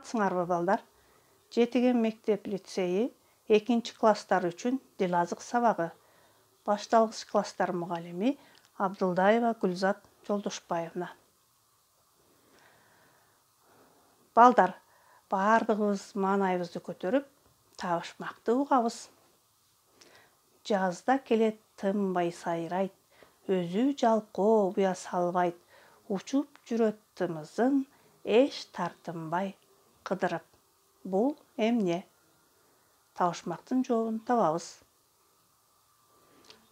Саламатсыңарбы балдар? Жетиген мектеп лицейи 2 класстар үчүн дил азык сабагы. Башталгыч класстар мугалими Абдылдаева Гүлзат Жолдошбаевна. Балдар, бардыгыбыз маанайыбызды көтөрүп, табышмакты угабыз. Жазда келет тынбай сайрайт, өзү жалкоо буя салбайт, учуп жүрөт тымызын, эч тартынбай кыдырып. Бул эмне? Табышмактын жообун табабыз.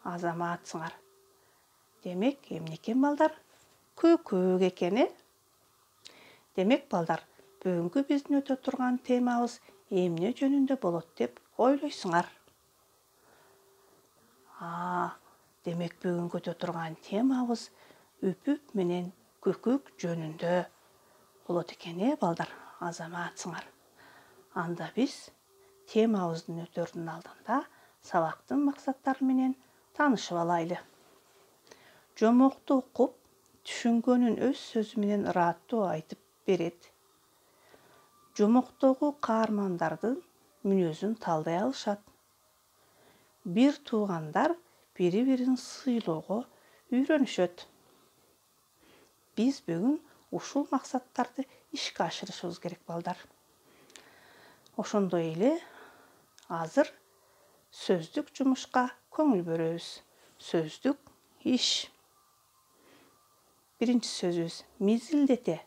Азаматсыңар. Демек, эмне экен балдар? Көкөк экен, Демек, балдар, бүгүнкү биздин өтө турган темабыз эмне жөнүндө болот деп ойлойсуңар? Демек, бүгүнкү өтө турган темабыз үпүп менен көкөк жөнүндө болот экен, балдар, азаматсыңар. Анда биз темабыздын өтөрдүн алдында сабактын максаттары менен таанышып алайлы. Жомокту окуп, түшүнгөнүн өз сөзү менен ыраттуу айтып берет. Жомоктогу каармандардын мүнөзүн талдай алышат. Бир туугандар бири-бирин сыйлоого үйрөнүшөт. Биз бүгүн ушул максаттарды ишке ашырышыбыз керек, балдар. Ошондой эле азыр сөздүк жумушка көңүл бөлөбүз. Сөздүк иш. Биринчи сөзүбүз мизилдете,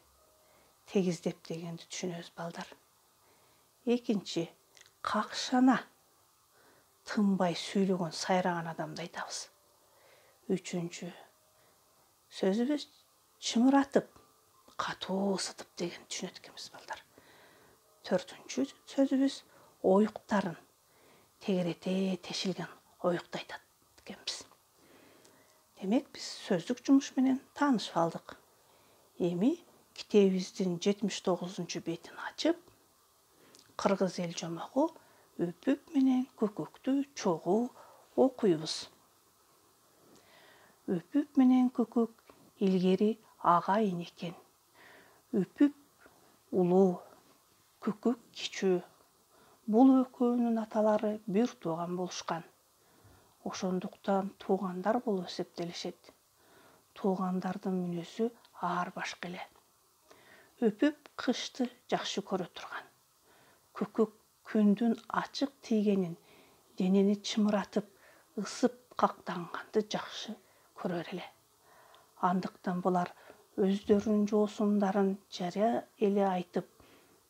тегиздеп дегенди түшүнөбүз, балдар. Экинчи, какшана, тынбай сүйлөгөн, сайраган адамды айтабыз. Үчүнчү сөзүбүз чымыратып, катуу ысытып деген түшүнөт экенбиз, балдар. Төртүнчү сөзүбүз оюктарын, тегерете тешилген оюкту айтат экенбиз. Демек, биз сөздүк жумуш менен таанышып алдык. Эми китебибиздин 79 бетин ачып, кыргыз эл жомогу үпүп менен көкөктү чогуу окуйбуз. Үпүп менен көкөк илгери агайын экен. Үпүп улуу, көкөк кичүү. Бул экөөнүн аталары бир тууган болушкан. Ошондуктан туугандар болуп эсептелишет. Туугандардын мүнөзү ар башка эле. Үпүп кышты жакшы көрө турган. Көкөк күндүн ачык тийгенин, денени чымыратып, ысып кактанганды жакшы көрөр эле. Андыктан булар өздөрүнүн жоосундарын жарыя эле айтып,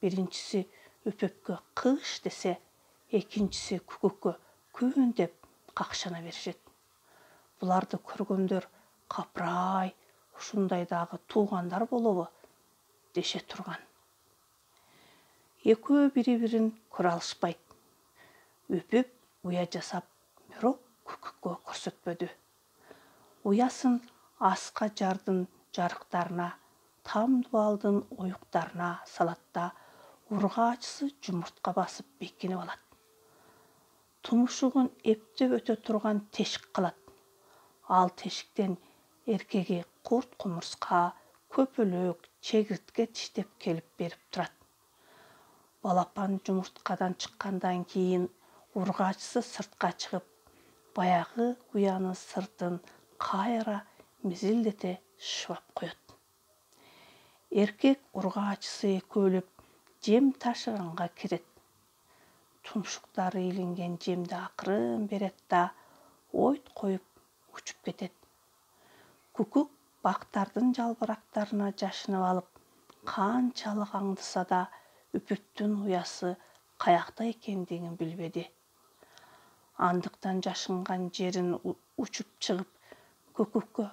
биринчиси үпөпкө кыш десе, экинчиси көкөккө күн деп какшана беришет. Буларды көргөндөр капырай, ушундай дагы туугандар болобу деше турган. Экөө бири-бирин көрө алышпайт. Үпүп уя жасап, бирок көкөккө көрсөтпөдү. Уясын аска жардын жарыктарына, там дубалдын оюктарына салат да, ургаачысы жумуртка басып бекинип алат. Тумушугун эптеп өтө турган тешик кылат. Ал тешиктен эркеги курт кумурска, көпөлөк, чегиртке тиштеп келип берип турат. Балапан жумурткадан чыккандан кийин ургаачысы сыртка чыгып, баягы уянын сыртын кайра мизилдете шыбап коет. Эркек ургаачысы экөөлөп жем ташыганга кирет. Тумшуктары илинген жемди акырын берет да, ойт коюп учуп кетет. Көкөк бактардын жалбырактарына жашынып алып, канчалык аңдыса да үпүптүн уясы каякта экендигин билбеди. Андыктан жашынган жерин учуп чыгып, көкөккө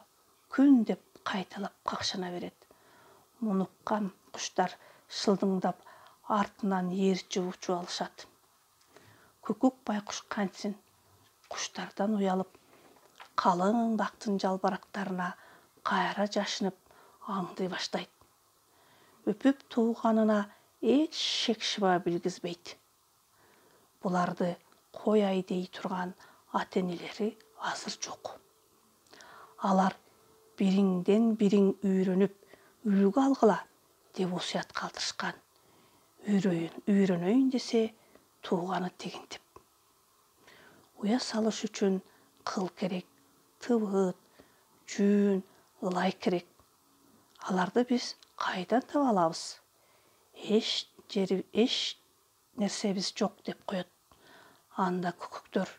күн деп кайталап какшана берет. Муну уккан куштар шылдыңдап артынан ээрчип учуп алышат. Көкөк байкуш кантсин куштардан уялып, калың бактын жалбырактарына кайра жашынып аңдый баштайт. Үпүп тууганына эч шек шыба билгизбейт. Буларды кояй дей турган ата-энелери азыр жок. Алар бириңден бириң үйрөнүп, үлгү алгыла деп осуят калтырышкан. үйрөнөйүн десе тууганы тигинтип. Уя салыш үчүн кыл керек, тыбыт, жүүн, ылай керек. Аларды биз кайдан таба алабыз? Эч нерсебиз жок деп коет. Анда күкүктөр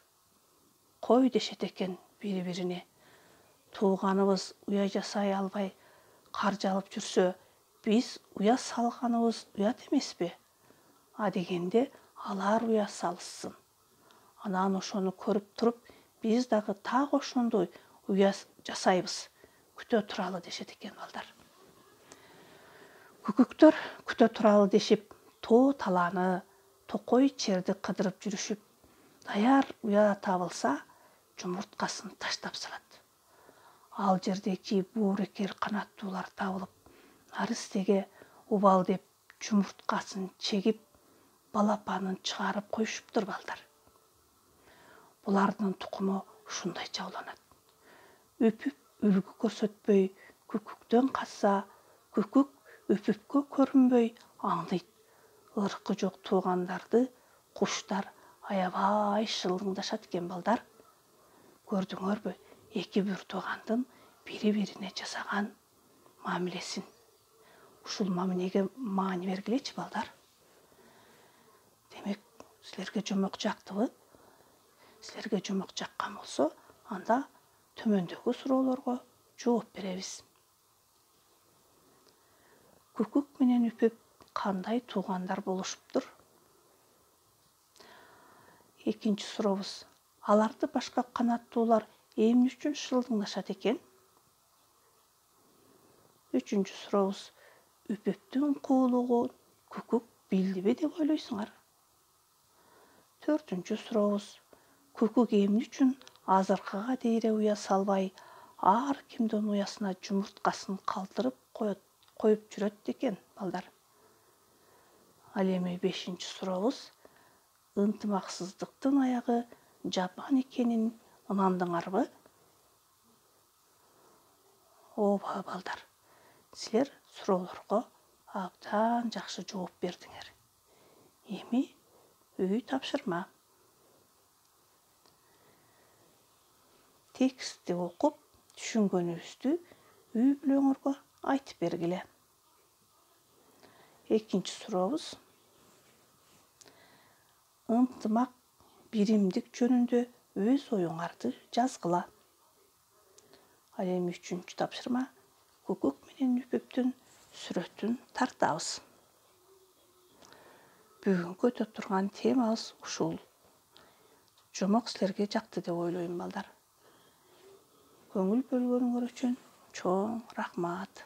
кой дешет экен бири-бирине. Тууганыбыз уя жасай албай каржалып жүрсө, биз уя салганыбыз уят эмеспи? А дегенде алар уя салышсын. Анан ошону көрүп туруп, биз дагы так ошондой уя жасайбыз. Күтө туралы дешет экен балдар. Күкүктөр күтө туралы дешип, тоо талааны, токой черди кыдырып жүрүшүп, даяр уя табылса, жумурткасын таштап салат. Ал жердеки буурекер канаттуулар табылып, наристеге убал деп жумурткасын чегип, балапанын чыгарып коюшуптур балдар. Булардын тукуму ушундайча уланат. Үпүп үлгү көрсөтпөй, күкүктөн качса, күкүк үпүпкө көрүнбөй аңдыйт. Ыркы жок туугандарды куштар аябай шылыңдашат экен балдар. Көрдүңөрбү, эки бир туугандын бири-бирине жасаган мамилесин. Ушул мамилеге маани бергилечи балдар. Демек, силерге жомок жактыбы? Силерге жомок жаккан болсо, анда төмөндөгү суроолорго жооп беребиз. Күкүк менен үпүп кандай туугандар болушуптур? Экинчи сурообуз. Аларды башка канаттуулар эмне үчүн шылдыңдашат экен? Үчүнчү сурообуз. Үпүптүн куулугун күкүк билдиби деп ойлойсуңар? Төртүнчү сурообуз. Күкүк эмне үчүн азыркыга дейре уя салбай, ар кимдин уясына жумурткасын калтырып коюп жүрөт экен балдар? Ал эми бешинчи сурообуз. Ынтымаксыздыктын аягы жапан экенин ынандыңарбы? Ооба балдар, силер суроолорго абдан жакшы жооп бердиңер. Эми үй тапшырма. Текстти окуп, түшүнгөнүбүздү үй бүлөңөргө айтып бергиле. Экинчи сурообуз. Ынтымак, биримдик жөнүндө өз оюңарды жазгыла. Ал эми үчүнчү тапшырма. Күкүк менен үпүптүн сүрөтүн тартабыз. Бүгүнкү өтө турган темабыз ушул. Жомок силерге жакты деп ойлойм балдар. Көңүл бөлгөнүңөр үчүн чоң рахмат.